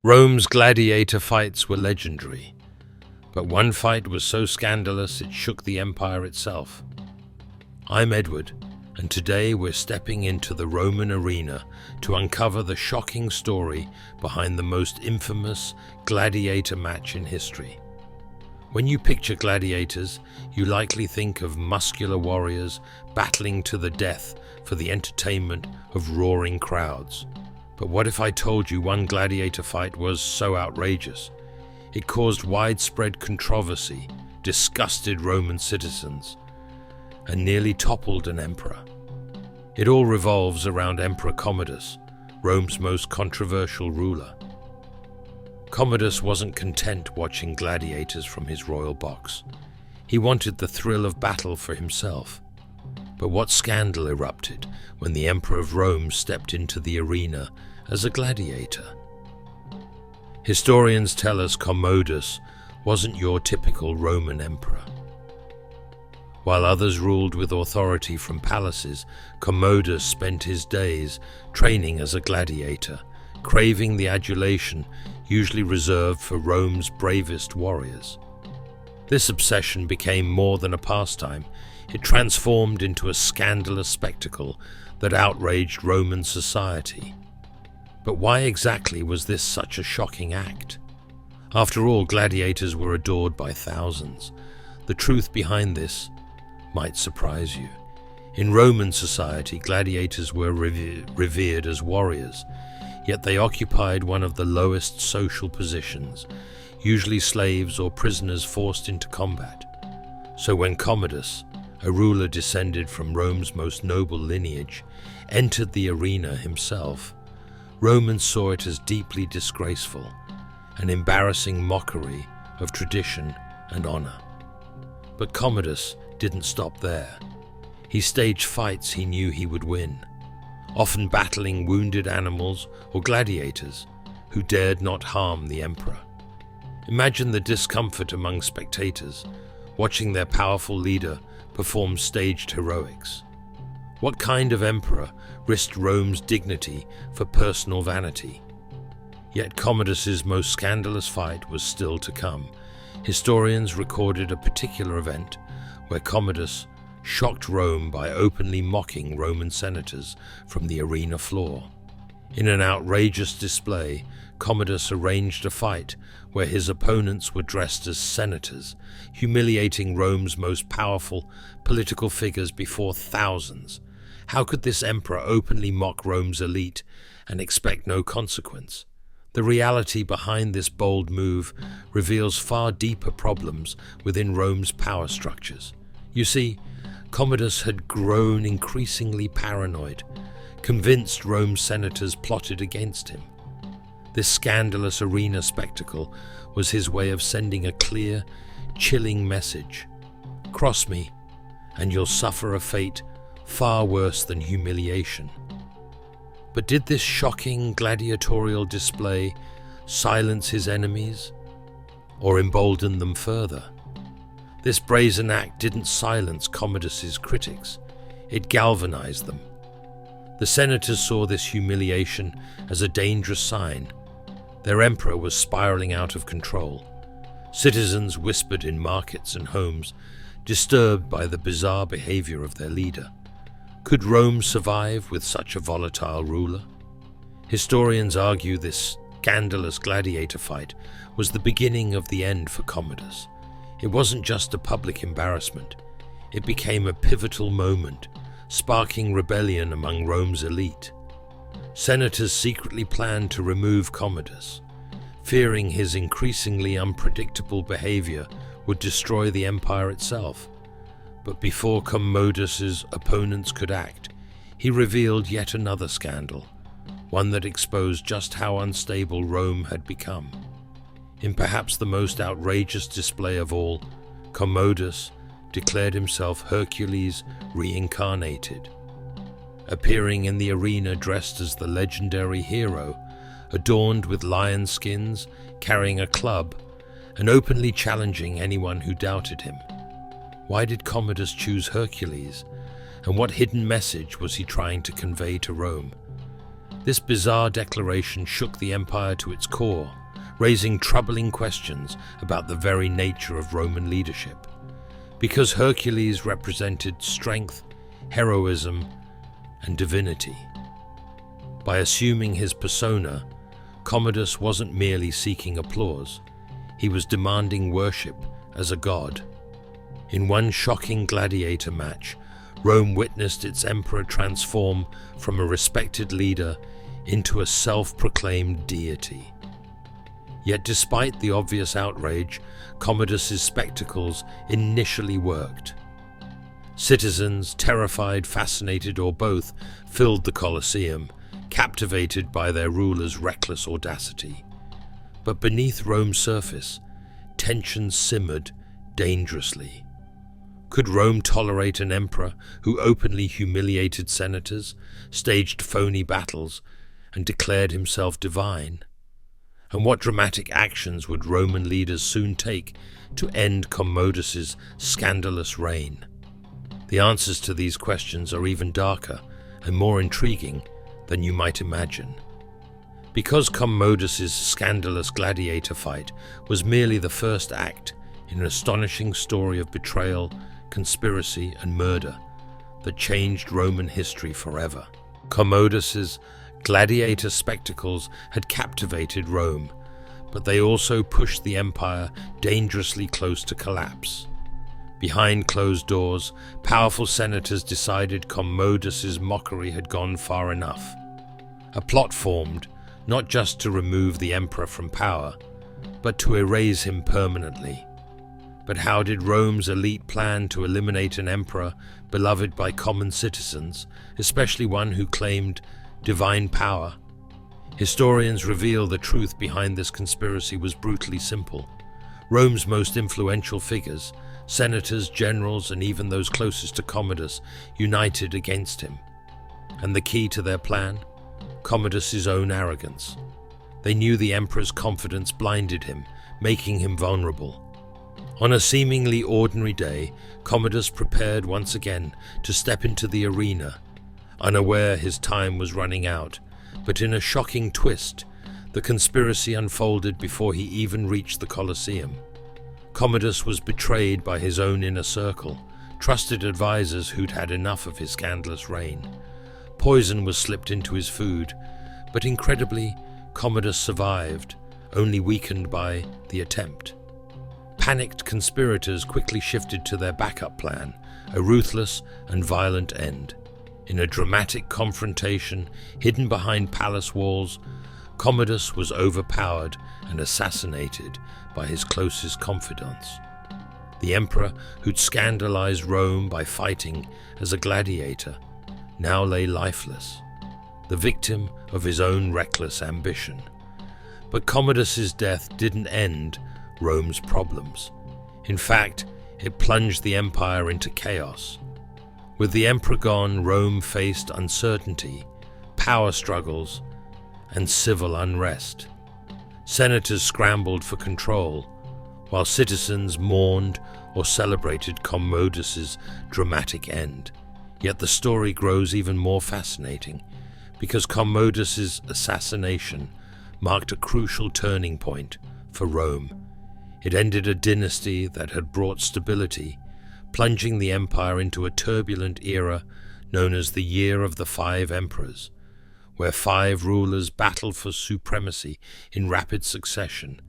Rome's gladiator fights were legendary, but one fight was so scandalous it shook the empire itself. I'm Edward, and today we're stepping into the Roman arena to uncover the shocking story behind the most infamous gladiator match in history. When you picture gladiators, you likely think of muscular warriors battling to the death for the entertainment of roaring crowds. But what if I told you one gladiator fight was so outrageous? It caused widespread controversy, disgusted Roman citizens, and nearly toppled an emperor. It all revolves around Emperor Commodus, Rome's most controversial ruler. Commodus wasn't content watching gladiators from his royal box. He wanted the thrill of battle for himself. But what scandal erupted when the Emperor of Rome stepped into the arena as a gladiator? Historians tell us Commodus wasn't your typical Roman emperor. While others ruled with authority from palaces, Commodus spent his days training as a gladiator, craving the adulation usually reserved for Rome's bravest warriors. This obsession became more than a pastime. It transformed into a scandalous spectacle that outraged Roman society. But why exactly was this such a shocking act? After all, gladiators were adored by thousands. The truth behind this might surprise you. In Roman society, gladiators were revered as warriors, yet they occupied one of the lowest social positions, usually slaves or prisoners forced into combat. So when Commodus, a ruler descended from Rome's most noble lineage, entered the arena himself, Romans saw it as deeply disgraceful, an embarrassing mockery of tradition and honor. But Commodus didn't stop there. He staged fights he knew he would win, often battling wounded animals or gladiators who dared not harm the emperor. Imagine the discomfort among spectators, watching their powerful leader perform staged heroics. What kind of emperor risked Rome's dignity for personal vanity? Yet Commodus's most scandalous fight was still to come. Historians recorded a particular event where Commodus shocked Rome by openly mocking Roman senators from the arena floor. In an outrageous display, Commodus arranged a fight where his opponents were dressed as senators, humiliating Rome's most powerful political figures before thousands. How could this emperor openly mock Rome's elite and expect no consequence? The reality behind this bold move reveals far deeper problems within Rome's power structures. You see, Commodus had grown increasingly paranoid, convinced Rome's senators plotted against him. This scandalous arena spectacle was his way of sending a clear, chilling message. Cross me, and you'll suffer a fate far worse than humiliation. But did this shocking gladiatorial display silence his enemies, or embolden them further? This brazen act didn't silence Commodus's critics, it galvanized them. The senators saw this humiliation as a dangerous sign. Their emperor was spiraling out of control. Citizens whispered in markets and homes, disturbed by the bizarre behavior of their leader. Could Rome survive with such a volatile ruler? Historians argue this scandalous gladiator fight was the beginning of the end for Commodus. It wasn't just a public embarrassment. It became a pivotal moment, sparking rebellion among Rome's elite. Senators secretly planned to remove Commodus, fearing his increasingly unpredictable behavior would destroy the empire itself. But before Commodus's opponents could act, he revealed yet another scandal, one that exposed just how unstable Rome had become. In perhaps the most outrageous display of all, Commodus declared himself Hercules reincarnated. Appearing in the arena dressed as the legendary hero, adorned with lion skins, carrying a club, and openly challenging anyone who doubted him. Why did Commodus choose Hercules, and what hidden message was he trying to convey to Rome? This bizarre declaration shook the empire to its core, raising troubling questions about the very nature of Roman leadership. Because Hercules represented strength, heroism, and divinity. By assuming his persona, Commodus wasn't merely seeking applause, he was demanding worship as a god. In one shocking gladiator match, Rome witnessed its emperor transform from a respected leader into a self-proclaimed deity. Yet despite the obvious outrage, Commodus's spectacles initially worked. Citizens, terrified, fascinated, or both, filled the Colosseum, captivated by their ruler's reckless audacity. But beneath Rome's surface, tensions simmered dangerously. Could Rome tolerate an emperor who openly humiliated senators, staged phony battles, and declared himself divine? And what dramatic actions would Roman leaders soon take to end Commodus's scandalous reign? The answers to these questions are even darker and more intriguing than you might imagine. Because Commodus's scandalous gladiator fight was merely the first act in an astonishing story of betrayal, conspiracy, and murder that changed Roman history forever. Commodus's gladiator spectacles had captivated Rome, but they also pushed the empire dangerously close to collapse. Behind closed doors, powerful senators decided Commodus's mockery had gone far enough. A plot formed, not just to remove the emperor from power, but to erase him permanently. But how did Rome's elite plan to eliminate an emperor beloved by common citizens, especially one who claimed divine power? Historians reveal the truth behind this conspiracy was brutally simple. Rome's most influential figures, senators, generals, and even those closest to Commodus, united against him. And the key to their plan? Commodus's own arrogance. They knew the emperor's confidence blinded him, making him vulnerable. On a seemingly ordinary day, Commodus prepared once again to step into the arena, unaware his time was running out. But in a shocking twist, the conspiracy unfolded before he even reached the Colosseum. Commodus was betrayed by his own inner circle, trusted advisors who'd had enough of his scandalous reign. Poison was slipped into his food, but incredibly, Commodus survived, only weakened by the attempt. Panicked conspirators quickly shifted to their backup plan, a ruthless and violent end. In a dramatic confrontation hidden behind palace walls, Commodus was overpowered and assassinated by his closest confidants. The emperor, who'd scandalized Rome by fighting as a gladiator, now lay lifeless, the victim of his own reckless ambition. But Commodus's death didn't end Rome's problems. In fact, it plunged the empire into chaos. With the emperor gone, Rome faced uncertainty, power struggles, and civil unrest. Senators scrambled for control, while citizens mourned or celebrated Commodus's dramatic end. Yet the story grows even more fascinating, because Commodus's assassination marked a crucial turning point for Rome. It ended a dynasty that had brought stability, plunging the empire into a turbulent era known as the Year of the Five Emperors, where 5 rulers battled for supremacy in rapid succession,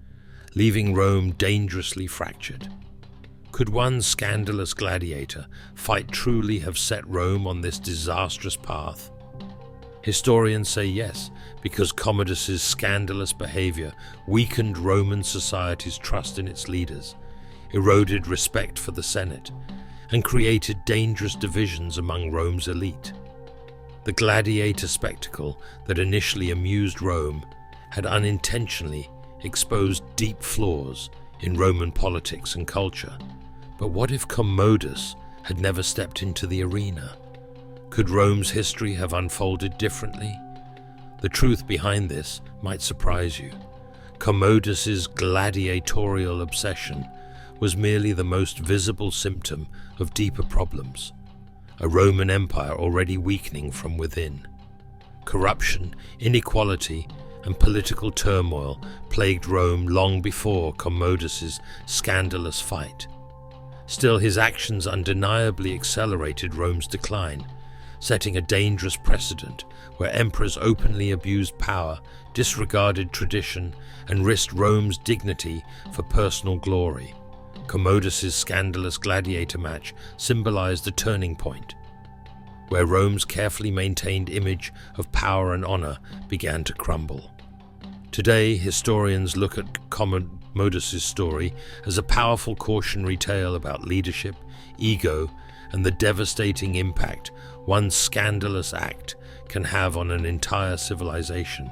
leaving Rome dangerously fractured. Could one scandalous gladiator fight truly have set Rome on this disastrous path? Historians say yes, because Commodus's scandalous behavior weakened Roman society's trust in its leaders, eroded respect for the Senate, and created dangerous divisions among Rome's elite. The gladiator spectacle that initially amused Rome had unintentionally exposed deep flaws in Roman politics and culture. But what if Commodus had never stepped into the arena? Could Rome's history have unfolded differently? The truth behind this might surprise you. Commodus's gladiatorial obsession was merely the most visible symptom of deeper problems, a Roman Empire already weakening from within. Corruption, inequality, and political turmoil plagued Rome long before Commodus's scandalous fight. Still, his actions undeniably accelerated Rome's decline, setting a dangerous precedent where emperors openly abused power, disregarded tradition, and risked Rome's dignity for personal glory. Commodus's scandalous gladiator match symbolized a turning point, where Rome's carefully maintained image of power and honor began to crumble. Today, historians look at Commodus's story as a powerful cautionary tale about leadership, ego, and the devastating impact one scandalous act can have on an entire civilization.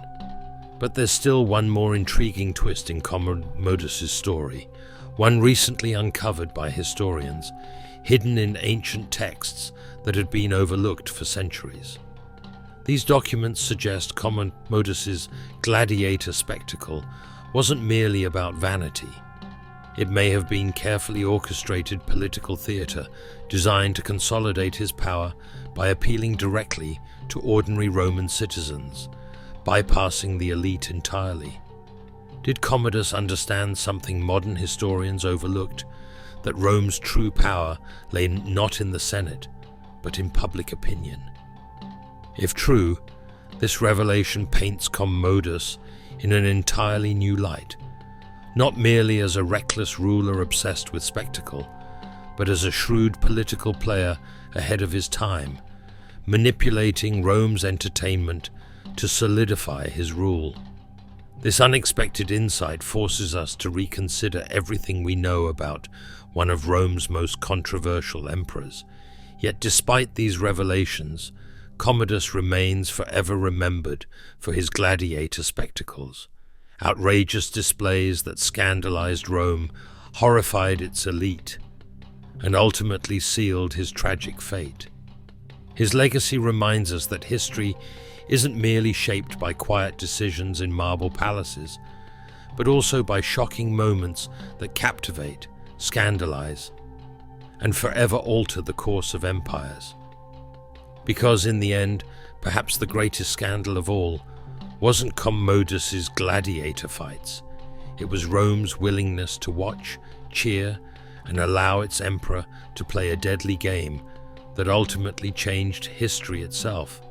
But there's still one more intriguing twist in Commodus's story, one recently uncovered by historians, hidden in ancient texts that had been overlooked for centuries. These documents suggest Commodus's gladiator spectacle wasn't merely about vanity. It may have been carefully orchestrated political theater designed to consolidate his power by appealing directly to ordinary Roman citizens, bypassing the elite entirely. Did Commodus understand something modern historians overlooked, that Rome's true power lay not in the Senate, but in public opinion? If true, this revelation paints Commodus in an entirely new light, not merely as a reckless ruler obsessed with spectacle, but as a shrewd political player ahead of his time, manipulating Rome's entertainment to solidify his rule. This unexpected insight forces us to reconsider everything we know about one of Rome's most controversial emperors. Yet despite these revelations, Commodus remains forever remembered for his gladiator spectacles, outrageous displays that scandalized Rome, horrified its elite, and ultimately sealed his tragic fate. His legacy reminds us that history isn't merely shaped by quiet decisions in marble palaces, but also by shocking moments that captivate, scandalize, and forever alter the course of empires. Because in the end, perhaps the greatest scandal of all wasn't Commodus's gladiator fights. It was Rome's willingness to watch, cheer, and allow its emperor to play a deadly game that ultimately changed history itself.